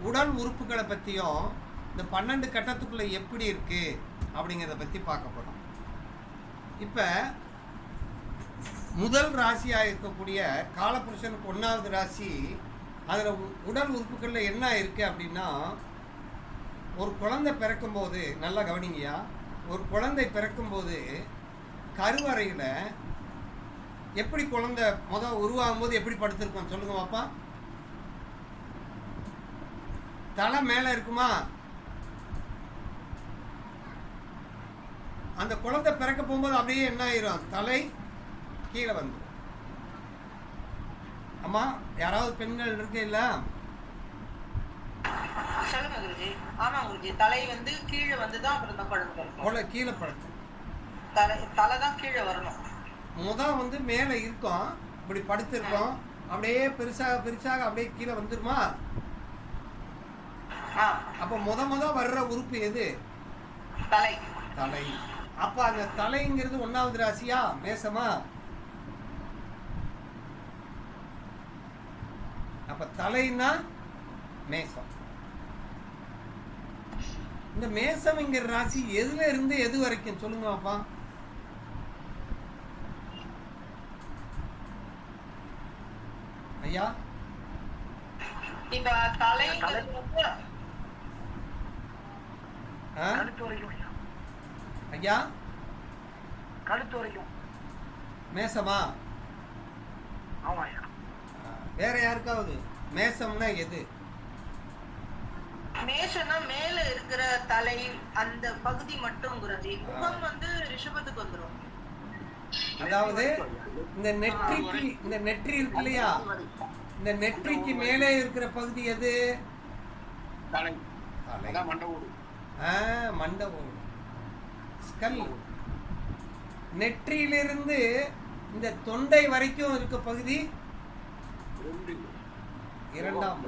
உடல் உறுப்புகளை பற்றியும் இந்த 12 கட்டத்துக்குள்ளே எப்படி இருக்குது அப்படிங்கிறத பற்றி பார்க்க போகிறோம். இப்போ முதல் ராசியாக இருக்கக்கூடிய காலபுருஷனுக்கு 1வது ராசி, அதில் உடல் உறுப்புகளில் என்ன இருக்குது அப்படின்னா, ஒரு குழந்தை பிறக்கும்போது, நல்லா கவனிங்கயா, ஒரு குழந்தை பிறக்கும்போது கருவறையில் எப்படி குழந்தை உருவாகும் போது எப்படி படுத்திருக்கோம் சொல்லுங்க பாப்பா. தலை மேலே இருக்குமா? அந்த குழந்தை பிறக்க போகும்போது அப்படியே என்ன ஆயிரும், தலை கீழே வந்து. அம்மா யாராவது பெண்கள் இருக்கு இல்ல? சொல்லுங்க குருஜி. ஆமா குருஜி, தலை வந்து கீழே வந்துதான் அப்புறம் தான் குழந்தை கீழே படுத்து, தலை தான் கீழே வரணும். வந்து மேலே இருக்கும், இப்படி படுத்திருக்கோம், அப்படியே பெருசாக பெருசாக அப்படியே கீழே வந்துருமா? அப்போ வர்ற உறுப்பு எது? தலை. தலை. அப்ப அந்த தலைங்கிறது 1வது ராசியா மேசமா? அப்ப தலைன்னா மேசம். இந்த மேசம்ங்கிற ராசி எதுல இருந்து எது வரைக்கும் சொல்லுங்க பாப்பா. ஐயா இப்ப தலை ஐயா கழுத்து வரைக்கும் மேசமா? ஆமாயா. வேற யாருக்காவது மேசம்னா எது? மேஷம்னா மேல இருக்கிற தலை அந்த பகுதி மட்டும் குருஜி. முகம் வந்து ரிஷபத்துக்கு வந்துரும். அதாவது இந்த நெற்றி இருக்கு இல்லையா, இந்த நெற்றிக்கு மேலே இருக்கிற பகுதி எது? தலை. மண்டவோடு. மண்டவோடு, ஸ்கல். நெற்றியிலிருந்து இந்த தொண்டை வரைக்கும் இருக்க பகுதி 2ஆம்.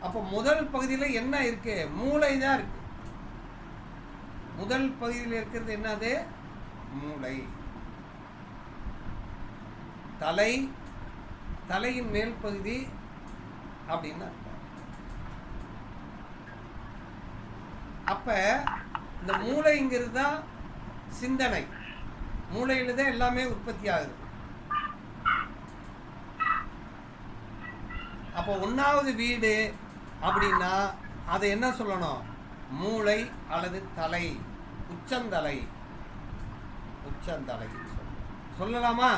அப்போ முதல் பகுதியில் என்ன இருக்கு? மூளை தான் இருக்கு. முதல் பகுதியில் இருக்கிறது என்னது? மூளை. தலையின் மேல் பகுதி அப்படின்னு அர்த்தம். அப்ப இந்த மூளைங்கிறது தான் சிந்தனை. மூளையில தான் எல்லாமே உற்பத்தி ஆகுது. அப்போ 1வது வீடு அப்படின்னா அதை என்ன சொல்லணும்? மூளை அல்லது தலை, உச்சந்தலை. சொல்லலாமா?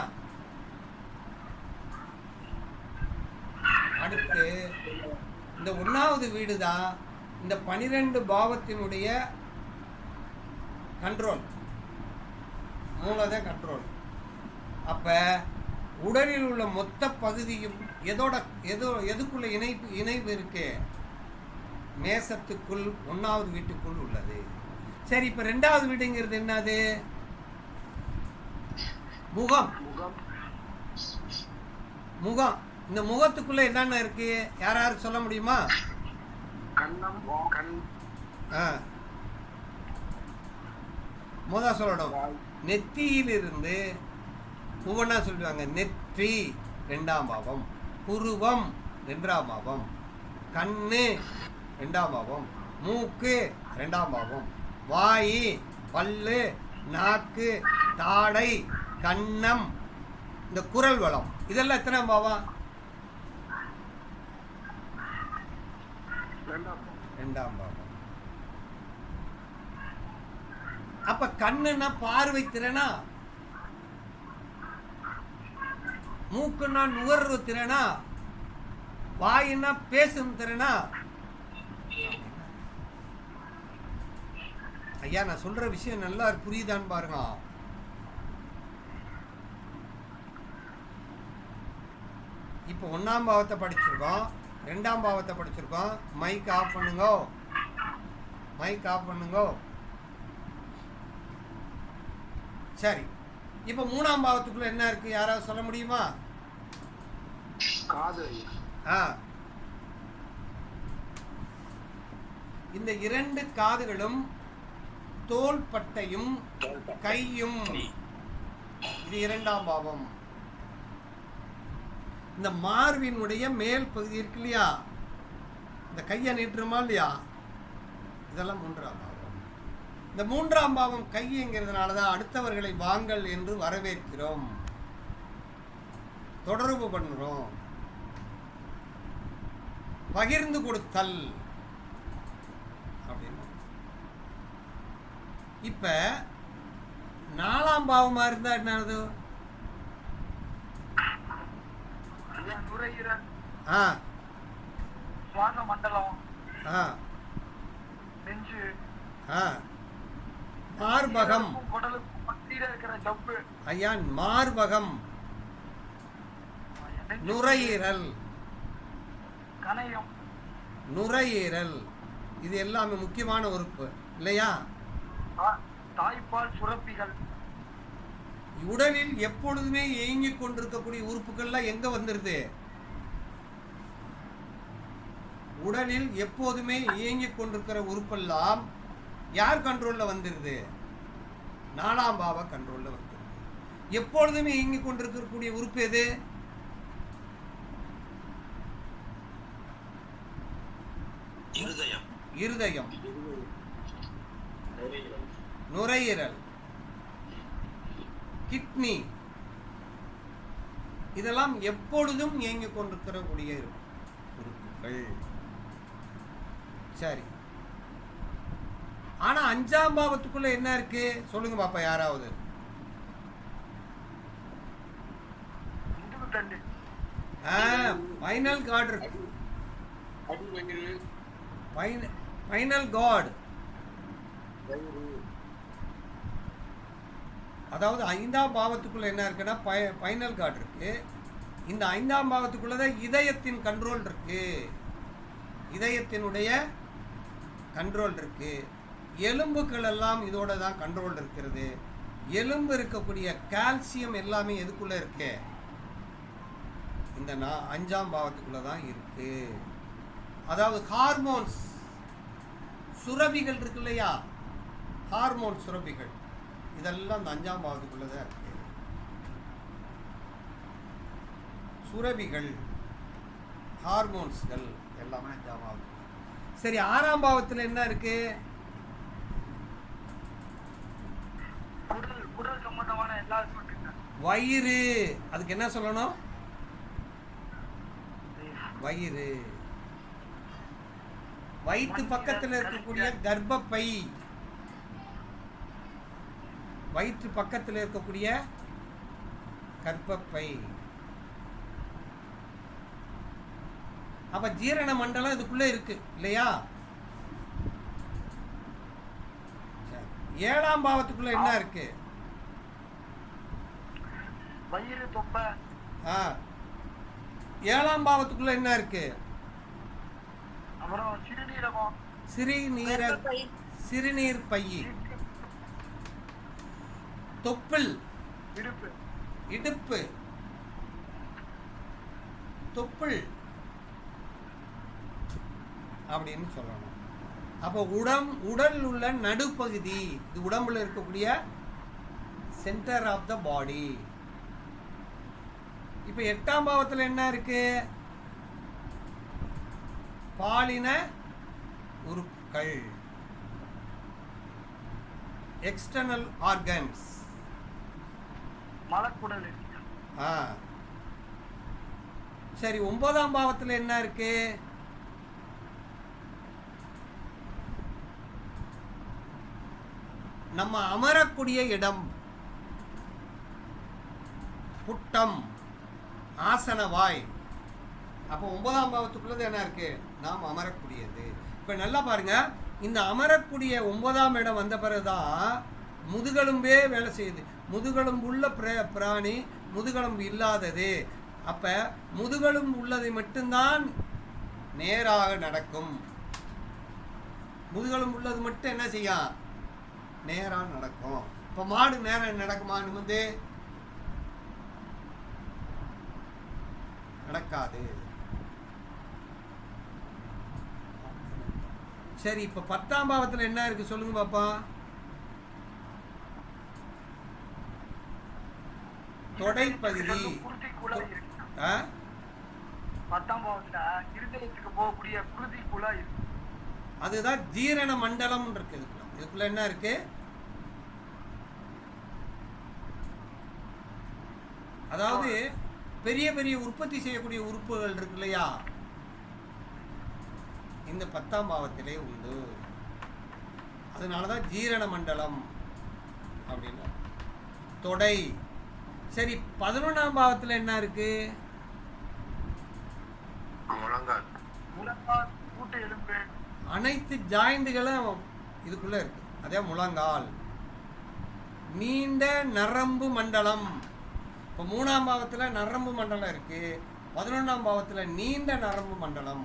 அடுத்து இந்த 1வது வீடு தான் இந்த 12 பாவத்தினுடைய கண்ட்ரோல். மூளை தான் கண்ட்ரோல். அப்ப உடலில் உள்ள மொத்த பகுதியும் எதுக்குள்ள இணைப்பு இருக்கு? மேசத்துக்குள், 1வது வீட்டுக்குள் உள்ளது. சரி, இப்ப 2வது வீடுங்கிறது என்னது? முகம். இந்த முகத்துக்குள்ள என்னென்ன இருக்கு? யாராவது சொல்ல முடியுமா? சொல்லணும். நெத்தியிலிருந்து ஒவ்வொன்றா சொல்லுவாங்க. நெற்றி 2ஆம் பாவம், புருவம் 2ஆம் பாவம், கண்ணு 2ஆம் பாவம், மூக்கு 2ஆம் பாவம், வாய், பல்லு, நாக்கு, தாடை, கன்னம், இந்த குரல் வளம், இதெல்லாம் எத்தனாம் பாவம்? 2ஆம் பாவம். அப்ப கண்ணுன்னா பார்வை திறனா, மூக்குன்னா நுகர்வு திறனா, வாயின்னா பேசும் திறனா? ஐயா, நான் சொல்ற விஷயம் நல்லா புரியுதான்னு பாருங்க. இப்ப 1ஆம் பாவத்தை படிச்சிருக்கோம், 2ஆம் பாவத்தை படிச்சிருக்கோம். மைக் ஆஃப் பண்ணுங்க. சரி, இப்ப 3ஆம் பாவத்துக்குள்ள என்ன இருக்கு? யாராவது சொல்ல முடியுமா? காது. இந்த 2 காதுகளும் தோல் பட்டையும் கையும், இது 2ஆம் பாவம். இந்த மார்பினுடைய மேல் பகுதி இருக்கு இல்லையா, இந்த கையை நீட்டுறோமா இல்லையா, இதெல்லாம் 3ஆம் பாவம். இந்த 3ஆம் பாவம் கைங்கிறதுனால தான் அடுத்தவர்களை வாங்கள் என்று வரவேற்கிறோம், தொடர்பு பண்ணுறோம். பகிர்ந்து கொடுத்தல் அப்படின்னு. இப்ப 4ஆம் பாவமா இருந்தா என்னது? நுரையீரல், ஆ சுவாச மண்டலம், ஆ நெஞ்சு, ஆ மார்பகம். குடலுக்கும் மத்தியில இருக்கிற ஜவ்வு, ஐயா மார்பகம், நெஞ்சு, நுரையீரல், கணையம், நுரையீரல், இது எல்லாமே முக்கியமான உறுப்பு இல்லையா? தாய்ப்பால் சுரப்பிகள். உடலில் எப்பொழுதுமே இயங்கிக் கொண்டிருக்கக்கூடிய உறுப்புகள்லாம் எங்க வந்துருது? உடலில் எப்போதுமே இயங்கிக் கொண்டிருக்கிற உறுப்பெல்லாம் யார் கண்ட்ரோல்ல வந்துருது? 4ஆம் பாவ கண்ட்ரோல்ல வந்துருது. எப்பொழுதுமே இயங்கிக் கொண்டிருக்கக்கூடிய உறுப்பு எது? இருதயம், நுரையீரல், கிட்னி, இதெல்லாம் எப்பொழுதும் இயங்கிக் கொண்டிருக்கக்கூடிய உறுப்புகள். சரி, ஆனா 5ஆம் பாவத்துக்குள்ள என்ன இருக்கு சொல்லுங்க பாப்பா யாராவது. ஃபைனல் கார்டு இருக்கு. ஃபைனல் கார்டு, அதாவது 5ஆம் பாவத்துக்குள்ள என்ன இருக்குன்னா ஃபைனல் கார்டு இருக்கு. இந்த 5ஆம் பாவத்துக்குள்ளதான் இதயத்தின் கண்ட்ரோல் இருக்கு, இதயத்தினுடைய கண்ட்ரோல் இருக்கு. எலும்புகள் எல்லாம் இதோட தான் கண்ட்ரோல் இருக்கிறது. எலும்பு இருக்கக்கூடிய கால்சியம் எல்லாமே எதுக்குள்ள இருக்கு? இந்த 5ஆம் பாவத்துக்குள்ள தான் இருக்கு. அதாவது ஹார்மோன்ஸ் சுரபிகள் இருக்கு இல்லையா, ஹார்மோன் சுரபிகள் இதெல்லாம் இந்த 5ஆம் பாவத்துக்குள்ள தான் இருக்கு. சுரபிகள், ஹார்மோன்ஸ்கள் எல்லாமே 5ஆம் பாவத்துக்குள்ள. சரி, 6ஆம் பாவத்தில் என்ன இருக்கு? குடல் சம்பந்தமான எல்லா வயிறு. அதுக்கு என்ன சொல்லணும்? வயிறு. வயிற்று பக்கத்தில் இருக்கக்கூடிய கர்ப்பப்பை, வயிற்று பக்கத்தில் இருக்கக்கூடிய கர்ப்பப்பை. அப்ப ஜீரண மண்டலம் இதுக்குள்ள இருக்கு இல்லையா? 7ஆம் பாவத்துக்குள்ள என்ன இருக்கு? வயிறு, தொப்பை. 7ஆம் பாவத்துக்குள்ள என்ன இருக்கு? அப்புறம் சிறுநீரகம், சிறுநீர் பை, தொப்புள், இடுப்பு, தொப்புள் அப்படின்னு சொல்லணும். அப்போ உடல் உள்ள நடுப்பகுதி, இது உடம்புல இருக்கக்கூடிய சென்டர் ஆஃப் த பாடி. இப்ப 8ஆம் பாவத்தில் என்ன இருக்கு? பாலின உறுப்புகள், எக்ஸ்டர்னல் ஆர்கன்ஸ். மலக்குடல். சரி, 9ஆம் பாவத்தில் என்ன இருக்கு? நம்ம அமரக்கூடிய இடம், புட்டம், ஆசனவாய். அப்போ 9ஆம் பாவத்துக்குள்ளது என்ன இருக்கு? நாம் அமரக்கூடியது. இப்ப நல்லா பாருங்க, இந்த அமரக்கூடிய 9ஆம் இடம் வந்த பிறகுதான் முதுகெலும்பே வேலை செய்யுது. முதுகெலும்பு உள்ள பிராணி, முதுகெலும்பு இல்லாதது. அப்ப முதுகெலும்பு உள்ளதை மட்டும்தான் நேராக நடக்கும். முதுகெலும்பு உள்ளது மட்டும் என்ன செய்யும்? நேராக நடக்கும். இப்ப மாடு நேரம் நடக்குமா? நிமிந்து நடக்காது. சரி, இப்ப 10ஆம் பாவத்தில் என்ன இருக்கு சொல்லுங்க பாப்பா. தொடைப்பகுதி, 10ஆம் பாவத்துல இருதயத்துக்கு போகக்கூடிய குருதி குழாய் இருக்கு. அதுதான் ஜீரண மண்டலம் இருக்கு. இதுக்குள்ள என்ன இருக்கு? அதாவது பெரிய பெரிய உற்பத்தி செய்யக்கூடிய உறுப்புகள் இருக்கு இல்லையா, இந்த 10ஆம் பாவத்திலே உண்டு. அதனாலதான் ஜீரண மண்டலம் அப்படின்னா தொடை. சரி, 11ஆம் பாவத்துல என்ன இருக்கு? முழங்கால். முழங்கால், கூட்டு எலும்பு, அனைத்து ஜாயிண்டுகளும் இதுக்குள்ள இருக்கு. அதே முழங்கால். நீண்ட நரம்பு மண்டலம். இப்போ 3ஆம் பாவத்துல நரம்பு மண்டலம் இருக்கு, 11ஆம் பாவத்துல நீண்ட நரம்பு மண்டலம்.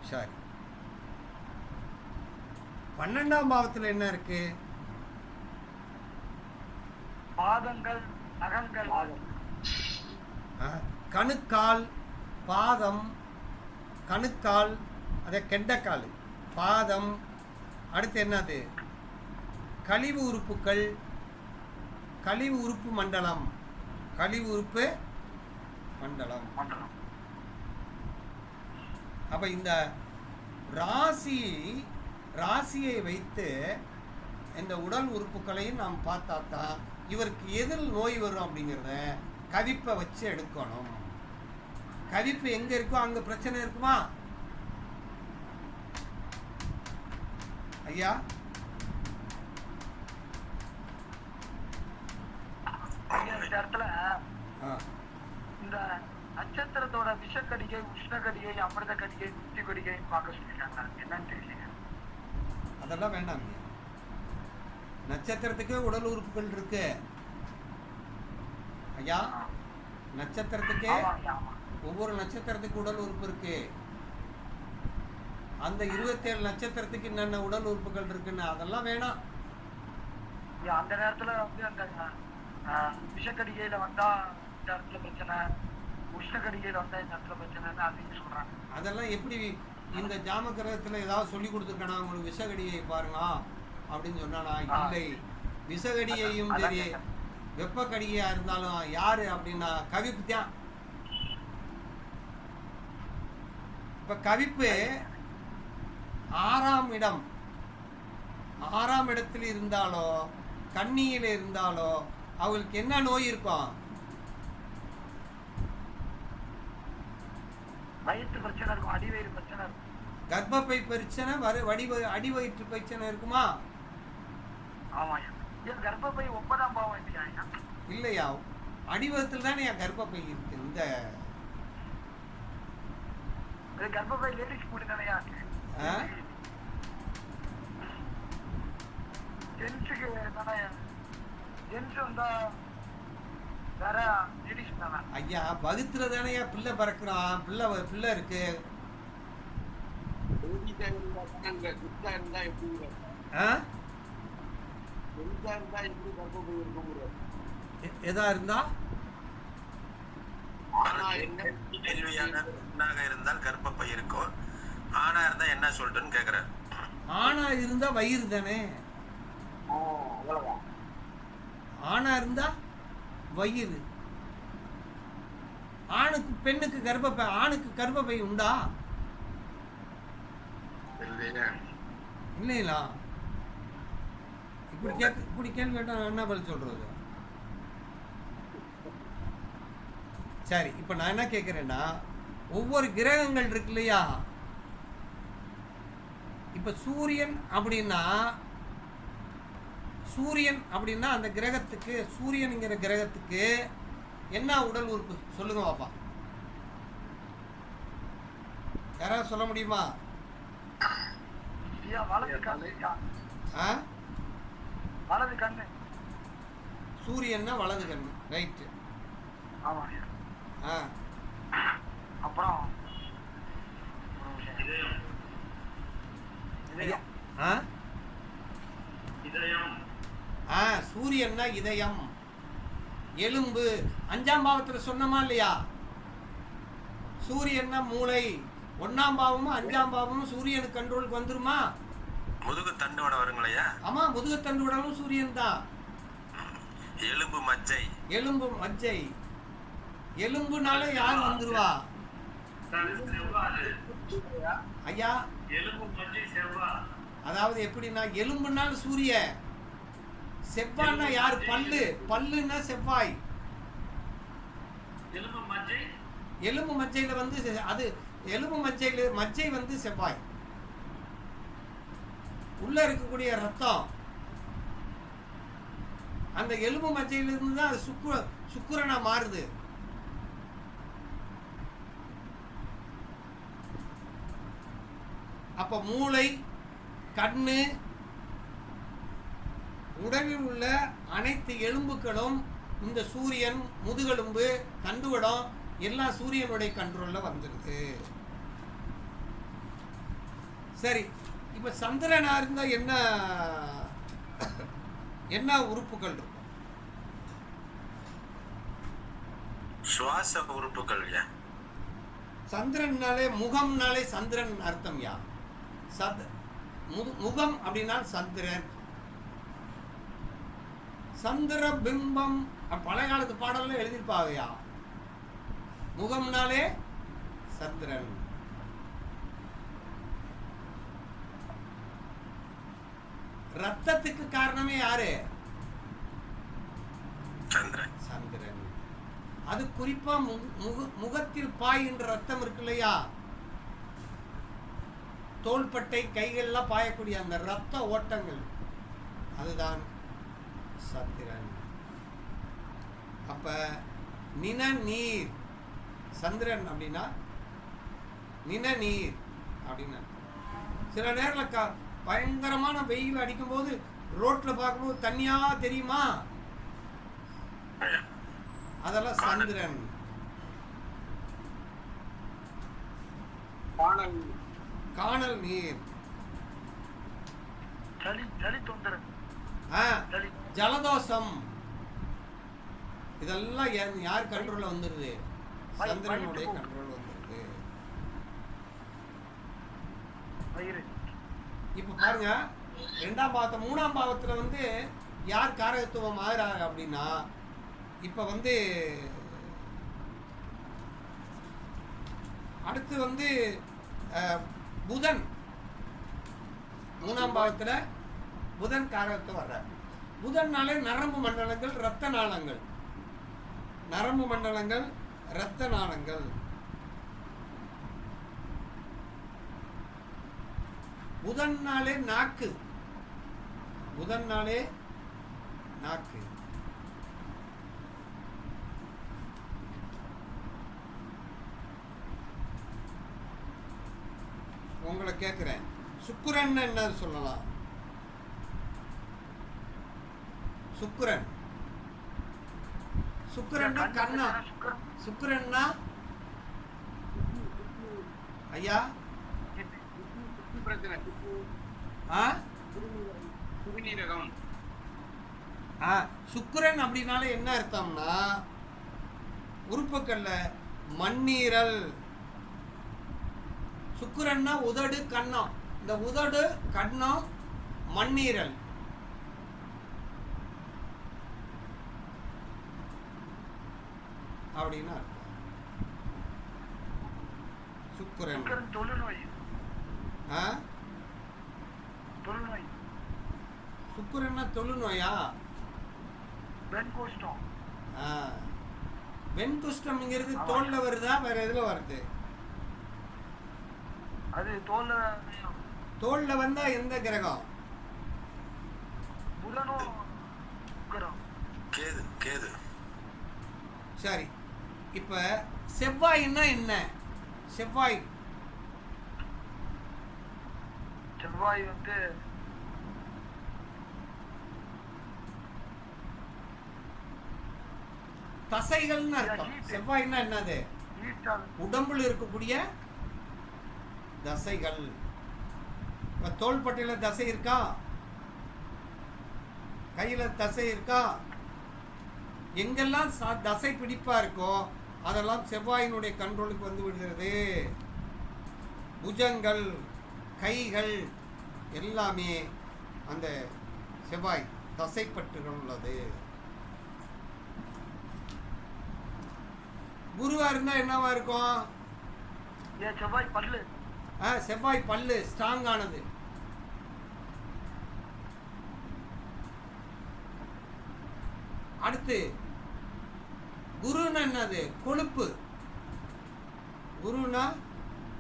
சரி, 12ஆம் பாவத்துல என்ன இருக்கு? பாதங்கள், நகங்கள், கணுக்கால், பாதம், கணுக்கால், அதே கெண்டக்கால், பாதம். அடுத்து என்னது? கழிவு உறுப்புகள், கழிவு உறுப்பு மண்டலம், கழிவு உறுப்பு மண்டலம். மண்டலம். அப்ப இந்த ராசியை வைத்து இந்த உடல் உறுப்புகளையும் நாம் பார்த்தா தான் இவருக்கு எதில் நோய் வரும் அப்படிங்கிறத கவிப்பை வச்சு எடுக்கணும். கவிப்பு எங்க இருக்கோ அங்க பிரச்சனை இருக்குமா ஐயா? இந்த இடத்துல இந்த நட்சத்திரத்தோட விஷக்கடிகை, உஷ்ணக்கடிகை, அமிர்த கடிகை, குத்தி கடிகை பார்க்க சொல்லிட்டாங்க. என்னன்னு தெரியல. அதெல்லாம் வேண்டாம். நட்சத்திரத்துக்கே உடல் உறுப்புகள் இருக்கு ஐயா. நட்சத்திரத்துக்கே ஒவ்வொரு நட்சத்திரத்துக்கு உடல் உறுப்பு இருக்கு. அந்த 27 நட்சத்திரத்துக்கு என்னென்ன உடல் உறுப்புகள் இருக்குன்னு அதெல்லாம் வேணாம். அந்த நேரத்துல வந்து அந்த விஷக்கடிகையில வந்தா இந்த இடத்துல பிரச்சனை, உஷ்ணக்கடிகையில வந்தா இந்த இடத்துல பிரச்சனைன்னு அப்படின்னு சொல்றாங்க. அதெல்லாம் எப்படி இந்த ஜாம கிரகத்துல ஏதாவது சொல்லி கொடுத்துருக்கானா உங்களுக்கு விஷகடியை பாருங்க அப்படின்னு சொன்னானா? இல்லை. விஷகடியையும் சரி வெப்பக்கடிகையா இருந்தாலும் யாரு அப்படின்னா கவிப்பு தான். இப்ப கவிப்பு 6ஆம் இடம், 6ஆம் இடத்தில் இருந்தாலோ கன்னியில இருந்தாலோ அவங்களுக்கு என்ன நோய் இருக்கும்? வயிற்று பிரச்சனை இருக்கும், அடிவயிறு பிரச்சனை இருக்கும், கர்ப்பப்பை பிரச்சனை, அடிவயிற்று பிரச்சனை இருக்குமா? ஆமாயா. ஏன் கர்ப்பப்பை 9ஆம் பாவம் இல்லையா? இல்லையா, அடிவகத்தில் தானே என் கர்ப்பப்பை இருக்கு. இந்த கர்ப்பப்பை லேடிஸ் கூட தானேயா? ஜென்ஸுக்கு தானே? ஜென்ஸ் வந்தா வேற, லேடிஸ் தானே? ஐயா, வகுத்துல தானே பிள்ளை பறக்குறான், பிள்ளை இருக்கு. எதா இருந்தா பெண்ணாக இருந்தால் கர்ப்பப்பை இருக்கும், ஆணா இருந்தா என்ன சொல்றேன்னு கேக்குறாரு. ஆணா இருந்தா வயிறு தானே, ஆணா இருந்தா வயிறு. ஆணுக்கு பெண்ணுக்கு கர்ப்பப்பை, ஆணுக்கு கர்ப்பப்பை உண்டா? இல்லைங்களா? இப்படி கேள்வி கேட்டா என்ன பதில் சொல்றது? சரி, இப்ப நான் என்ன கேட்கிறேன்னா, ஒவ்வொரு கிரகங்கள் இருக்கு இல்லையா? இப்ப சூரியன் அப்படின்னா அந்த கிரகத்துக்கு, சூரியன்ங்கிற கிரகத்துக்கு என்ன உடல் உறுப்பு சொல்லுங்க பாப்பா. யாராவது சொல்ல முடியுமா? வலது கண்ணு. சூரியன்னா வலது கண்ணு, ரைட். அப்புறம் சூரியன்னா இதயம், எலும்பு. 5ஆம் பாவத்துல சொன்னமா இல்லையா? சூரியன்னா மூளை. 1ஆம் பாவமும் 5ஆம் பாவமும் சூரியனுக்கு கண்ட்ரோலுக்கு வந்துருமா? முதுகு தண்டுவட வருங்களையா? ஆமா, முதுகு தண்டுவடமும் சூரியன் தான். எலும்பு மஜ்ஜை. எலும்பு மஜ்ஜை. எலும்புனால யார் வந்துருவா? ஐயா அதாவது எப்படின்னா எலும்புனால சூரிய, செவ்வாய்னா யார்? பல்லு. பல்லுன்னா செவ்வாய். எலும்பு மஜ்ஜையில வந்து அது எலும்பு மஜ்ஜையில மஜ்ஜை வந்து செவ்வாய். உள்ள இருக்கக்கூடிய ரத்தம் அந்த எலும்பு மஜ்ஜையிலிருந்து தான் அது சுக்கிரனா மாறுது. அப்ப மூளை, கண்ணு, உடலில் உள்ள அனைத்து எலும்புகளும் இந்த சூரியன், முதுகெலும்பு, தண்டுவடம் எல்லாம் சூரியனுடைய கண்ட்ரோல்ல வந்துருது. சரி, இப்ப சந்திரனா இருந்தா என்ன என்ன உறுப்புகள் இருக்கும்? சுவாச உறுப்புகள். சந்திரனாலே முகம்னாலே சந்திரன் அர்த்தம் யா. முகம் அப்படின்னா சந்திரன். சந்திர பிம்பம் பல காலத்து பாடல்ல எழுதியிருப்பாவையா. முகம்னாலே சந்திரன். ரத்தத்துக்கு காரணமே யாரு? சந்திரன். சந்திரன். அது குறிப்பா முகத்தில் பாய்கின்ற ரத்தம் இருக்கு இல்லையா, தோள்பட்டை கைகள்லாம் பாயக்கூடிய அந்த ரத்த ஓட்டங்கள், அதுதான் சந்திரன். அப்ப நின நீர் சந்திரன் அப்படின்னா நின நீர் அப்படின்னு. சில நேரத்தில் பயங்கரமான வெயில் அடிக்கும் போது ரோட்ல பார்க்கும்போது தண்ணியா தெரியுமா? அதெல்லாம் சந்திரன். காணல் நீர். ஜலதோஷம் இதெல்லாம் யார் கண்ட்ரோல்ல வந்துருது? சந்திரனுடைய கண்ட்ரோல் வந்துருது. இப்ப பாருங்க, 2ஆம் பாவத்தை 3ஆம் பாவத்துல வந்து யார் காரகத்துவம் ஆகிறாங்க அப்படின்னா, இப்ப வந்து அடுத்து வந்து புதன் 3ஆம் பாவத்துல புதன் காரகத்துவம் வர்றார். புதன்னாலே நரம்பு மண்டலங்கள், இரத்த நாளங்கள். நரம்பு மண்டலங்கள், இரத்த நாளங்கள். புதன்னாலே நாக்கு. புதன்னாலே நாக்கு. உங்களை கேட்கிறேன், சுக்கிரன் என்ன சொல்லலாம்? சுக்கிரன் சுக்கிரன்னா கண்ணா. சுக்கிரன்னா ஐயா சுக்கிரன் அப்படின்னாலே என்ன அர்த்தம்னா, உறுப்புக்கள்ல மண்ணீரல். சுக்கிரன்னா உதடு, கண்ணம். இந்த உதடு, கண்ணம், மண்ணீரல். அப்படின்னா சுக்கிரன். சுக்கிரன்னா தொழுநோயா? வெண்குஷ்டம்ங்கிறது தோல்ல வருதா, வேற எதுல வருது? அது தோல்ல வந்தா எந்த கிரகம்? கேது. சரி, இப்ப செவ்வாய்னா என்ன? செவ்வாய் வந்து தசைகள்னு அர்த்தம். செவ்வாய்னா என்னது? உடம்புல இருக்கக்கூடிய தசைகள். இப்ப தோள்பட்டையில தசை இருக்கா? கையில தசை இருக்கா? எங்கெல்லாம் தசை பிடிப்பா இருக்கோ அதெல்லாம் செவ்வாயினுடைய கண்ட்ரோலுக்கு வந்து விடுகிறது. புஜங்கள், கைகள் எல்லாமே அந்த செவ்வாய் தசைப்பற்றுகள் உள்ளது. குருவா இருந்தா என்னவா இருக்கும்? ஏன் செவ்வாய் பல்லு. செவ்வாய் பல்லு ஸ்ட்ராங் ஆனது. அடுத்து குருன்னா என்னது? கொழுப்பு. குருனா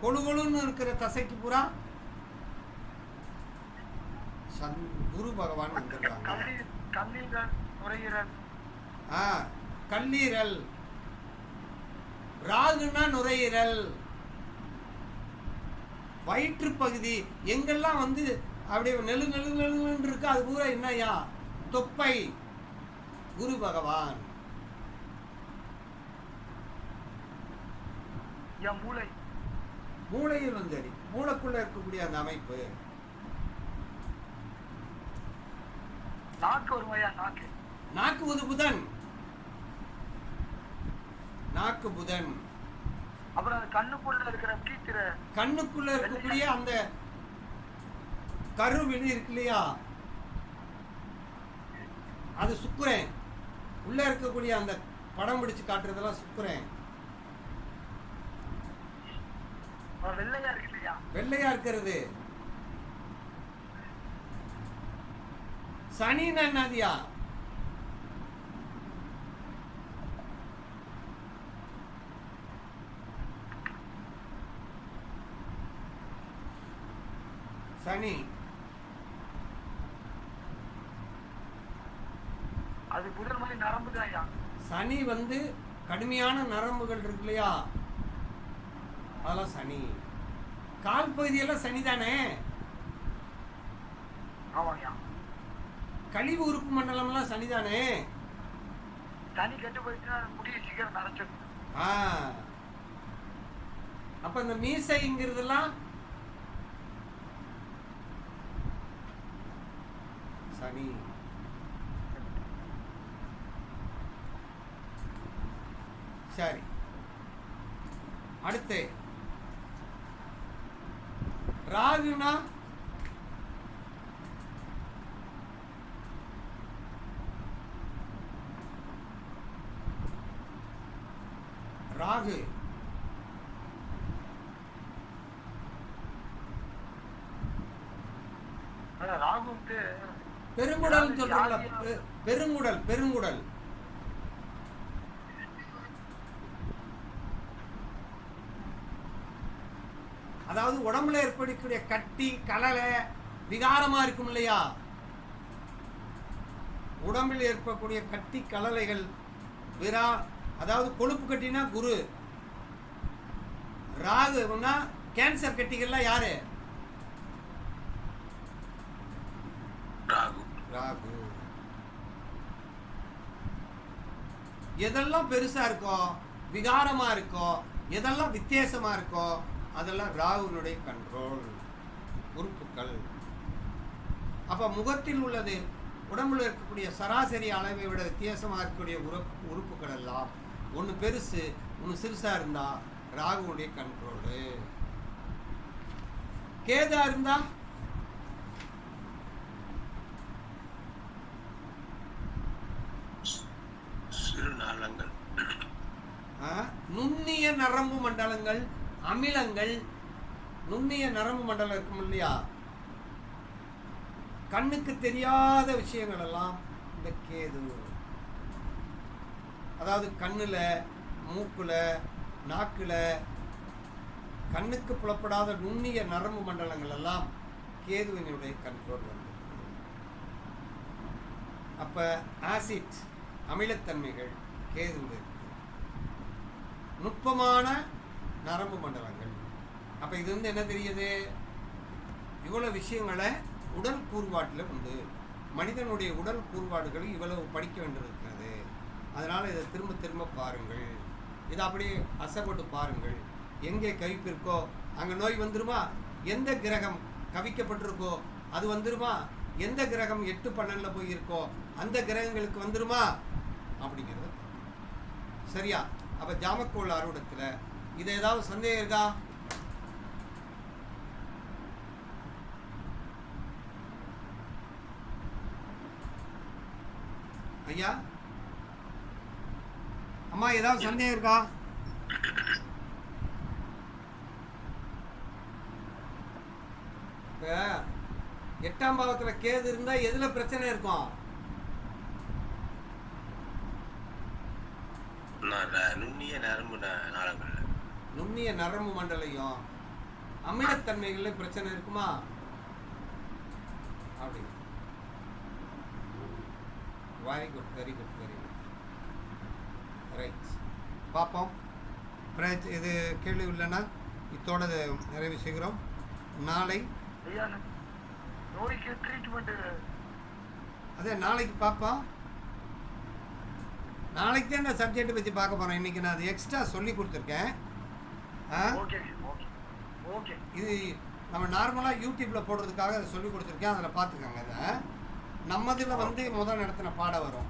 கொழுகொழுன்னு இருக்கிற தசைக்கு பூரா குரு பகவான் வந்துடுறாங்க. கல்லீரல், நுரையீரல். கல்லீரல். ராகுனா நுரையீரல். வயிற்று பகுதி எங்கெல்லாம் வந்து அப்படியே நெழு நெழு நெழுன்னு இருக்கு, அது பூரா என்னையா? தொப்பை. குரு பகவான். மூளை. மூளையில் வந்து சரி, மூளைக்குள்ள இருக்கக்கூடிய அந்த அமைப்பு. நாக்கு வருமையா? நாக்கு. நாக்கு புதன். நாக்கு புதன். அப்புறம் கண்ணுக்குள்ள இருக்கிற கீத்திர. கண்ணுக்குள்ள இருக்கக்கூடிய அந்த கருவிழி இருக்கு இல்லையா, அது சுக்கிரன். உள்ள இருக்கக்கூடிய அந்த படம் பிடிச்சு காட்டுறதெல்லாம் சுக்கிரன். வெள்ளையா இருக்கு இல்லையா? வெள்ளையா இருக்கிறது சனி. என்னதியா? சனி. அது புதன் மாதிரி நரம்பு தான். சனி வந்து கடுமையான நரம்புகள் இருக்கு இல்லையா, அதெல்லாம் சனி. கால் பகுதியெல்லாம் சனி தானே. கழிவு உறுப்பு மண்டலம் எல்லாம் சனிதானே. தனி கெட்டு போயிட்டு முடிய சீக்கிரம் நரைச்சிடும். அப்ப இந்த மீசைங்கிறதெல்லாம் சனி. சரி, அடுத்து ராகுனா ராகு. ராகு வந்து பெருங்குடல் சொல்றோம்ல, பெருங்குடல். பெருங்குடல் அதாவது உடம்புல ஏற்படக்கூடிய கட்டி கலலை விகாரமா இருக்கும் இல்லையா, உடம்பில் ஏற்படக்கூடிய கட்டி கலலைகள் அதாவது கொழுப்பு கட்டினா குரு. ராகுனா கேன்சர் கட்டிகள்லாம் யாரு? ராகு. எதெல்லாம் பெருசா இருக்கோ, விகாரமா இருக்கோ, எதெல்லாம் வித்தியாசமா இருக்கோ, அதெல்லாம் ராகுனுடைய கண்ட்ரோல் உறுப்புகள். அப்ப முகத்தில் உள்ளது உடம்புல இருக்கக்கூடிய சராசரி அளவை விட வித்தியாசமா இருக்கக்கூடிய உறுப்புகள் எல்லாம் ஒன்று பெருசு ஒன்று சிறுசா இருந்தா ராகுனுடைய கண்ட்ரோலு. கேதா இருந்தா நுண்ணிய நரம்பு மண்டலங்கள், அமிலங்கள். நுண்ணிய நரம்பு மண்டலம் இருக்கும் இல்லையா, கண்ணுக்கு தெரியாத விஷயங்கள் எல்லாம் இந்த கேது. அதாவது கண்ணுல, மூக்குல, நாக்குல, கண்ணுக்கு புலப்படாத நுண்ணிய நரம்பு மண்டலங்கள் எல்லாம் கேதுவினுடைய கண்ட்ரோல் வந்து. அப்ப ஆசிட் அமிலத்தன்மைகள் கேதுவுடைய நுட்பமான நரம்பு மண்டலங்கள். அப்ப இது வந்து என்ன தெரியுது, இவ்வளவு விஷயங்களை உடல் கூறுபாட்டில் உண்டு. மனிதனுடைய உடல் கூறுபாடுகளை இவ்வளவு படிக்க வேண்டியிருக்கிறது. அதனால இதை திரும்ப திரும்ப பாருங்கள். இதை அப்படியே அசைப்பட்டு பாருங்கள். எங்கே கவிப்பு இருக்கோ அங்கே நோய் வந்துருமா, எந்த கிரகம் கவிக்கப்பட்டிருக்கோ அது வந்துருமா, எந்த கிரகம் 8-12 போய் இருக்கோ அந்த கிரகங்களுக்கு வந்துருமா அப்படிங்கிறது. சரியா? அப்ப ஜாமக்கோள் அறுவடத்தில் இது ஏதாவது சந்தேகம் இருக்கா? ஐயா, அம்மா, ஏதாவது சந்தேகம் இருக்கா? இப்போ 8ஆம் பாவத்தில் கேது இருந்தால் எதில் பிரச்சனை இருக்கும்? நுண்ணிய நரம்பு நாளங்கள்ல, நுண்ணிய நரம்பு மண்டலையும் அமிலத்தன்மைகள்ல பிரச்சனை இருக்குமா? அப்படி. Very good, very good, very good. Right, பார்ப்போம். இது கேள்வி இல்லைன்னா இத்தோட நிறைவு செய்கிறோம். நாளை ஐயா நோய்க்கு ட்ரீட்மெண்ட் அதே நாளைக்கு பார்ப்போம். நாளைக்கு தான் இந்த சப்ஜெக்ட் பற்றி பார்க்க போகிறோம். இன்றைக்கி நான் அது எக்ஸ்ட்ரா சொல்லி கொடுத்துருக்கேன். Okay okay okay. இது நம்ம நார்மலாக யூடியூப்பில் போடுறதுக்காக அதை சொல்லி கொடுத்துருக்கேன். அதில் பார்த்துக்கோங்க. இதை நம்மதில் வந்து முதல் நடத்தின பாடம் வரும்.